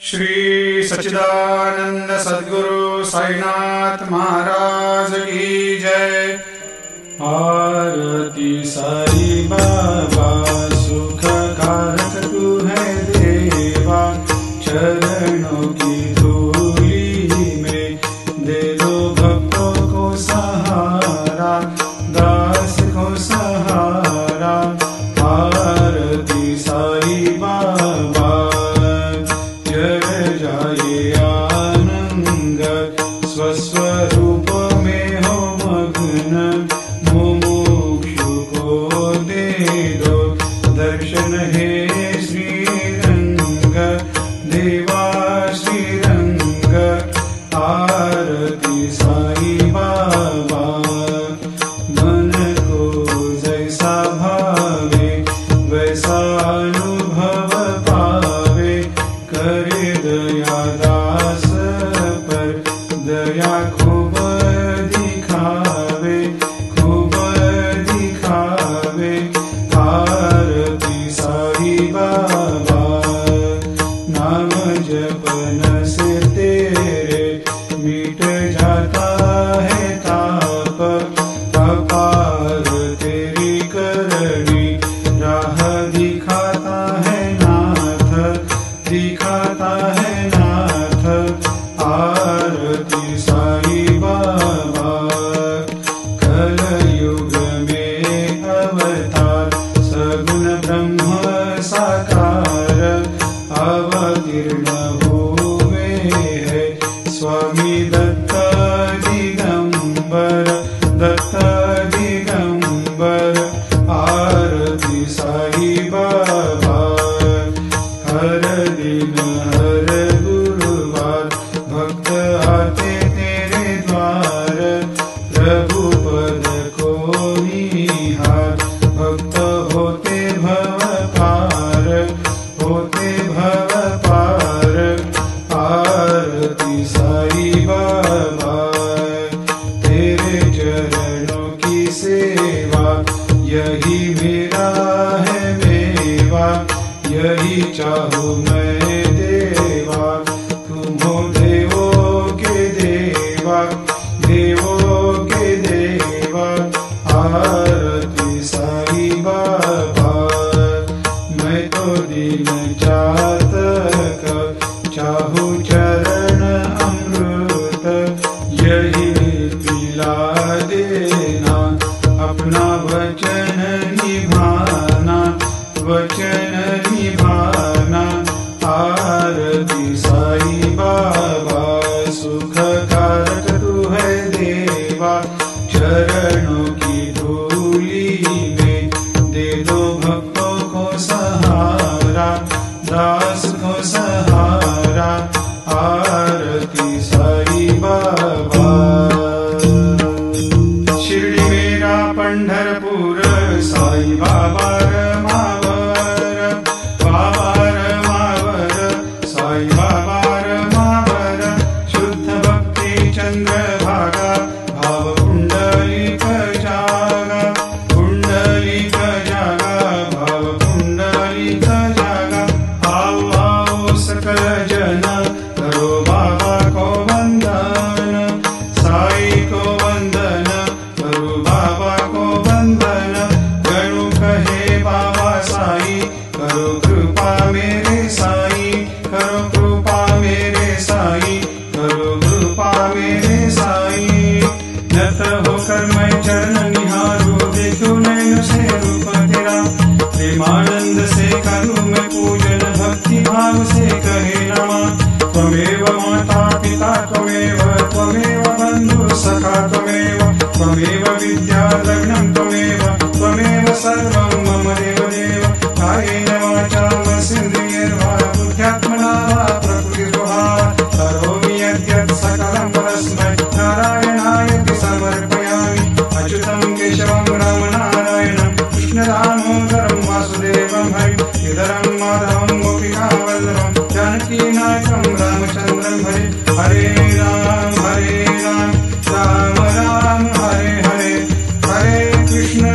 श्री सच्चिदानंद सद्गुरु साईनाथ महाराज की जय। आरती साई बाबा सुख कारक तू है देवा, चरणों की धूली में दे दो भक्तों को सहारा, दास को सहारा। आरती साई बाबा जय जाए आनंद, स्वस्वरूप में हो मग्न, मुमुक्षु को दे दो दर्शन हे श्रीरंग, देवा श्रीरंग। आरती साई बाबा मन को जैसा भावे वैसा अनुभव पावे, करे दया दास पर दया खूब दिखावे, खूब दिखावे। आरती साई बाबा नाम जपन से तेरे मिट जाता है ताप, अपार तेरी करनी राह दिखाता है नाथ, दिखाता है नाथ। आरती साई बाबा कलयुग में अवतार, सगुण ब्रह्म साकार अवतीर्ण हुए है स्वामी दत्त दिगंबर, दत्त दिगंबर। आरती साई बाबा हर दिन हर गुरुवार भक्त आते तेरे द्वार, प्रभु पद को निहार भक्त होते भव पार, होते भव पार। आरती साई बाबा तेरे चरणों की सेवा, यही मेरा है मेवा, यही चाहूँ मैं देवा। तुम हो देवों के देवा, देवों के देवा। आरती साई बाबा मैं तो दीन चातक, चाहूँ चरण अमृत, यही पिला देना अपना वचन निभाना, वचन निभाना। आरती साई बाबा सुख कारक तू है देवा, चरणों की धूली में दे दो भक्तों को सहारा, दास को सहारा। आरती साई बाबा शिर्डी मेरा पंढरपूर, साई बाबा रमावर, बाबा रमावर, साई बाबा रमावर। शुद्ध भक्ति चंद्रभागा, भाव कुंडलिक जागा, कुंडलिक जागा, भाव कुंडलिक जागा। आओ आओ सकल जन करो बाबा को वंदन, साई को वंदन करो बाबा को वंदन। गणु कहे बाबा साई, करो कृपा मेरे साई, करो कृपा मेरे साई, करो कृपा मेरे साई। नत होकर मैं चरण निहारूं, देखूं नैन से रूप तेरा, प्रेमानंद से करूं मैं पूजन, भक्ति भाव से कहे नमः। त्वमेव माता पिता त्वमेव, त्वमेव बंधु सखा त्वमेव, त्वमेव विद्या द्रविणं त्वमेव, त्वमेव सर्वं मम देवदेव। कायेन वाचा मनसेन्द्रियैर्वा बुद्ध्यात्मना वा प्रकृतिस्वभावात् करोमि यद्यत् सकलं परस्मै नारायणायति समर्पयामि। अच्युतं केशवं रामनारायणं कृष्णदामोदरं वासुदेवं हरिं, श्रीधरं माधवं गोपिका वल्लभं, जानकीनायकं रामचन्द्रं हरे। हरे राम राम राम हरे हरे, हरे कृष्ण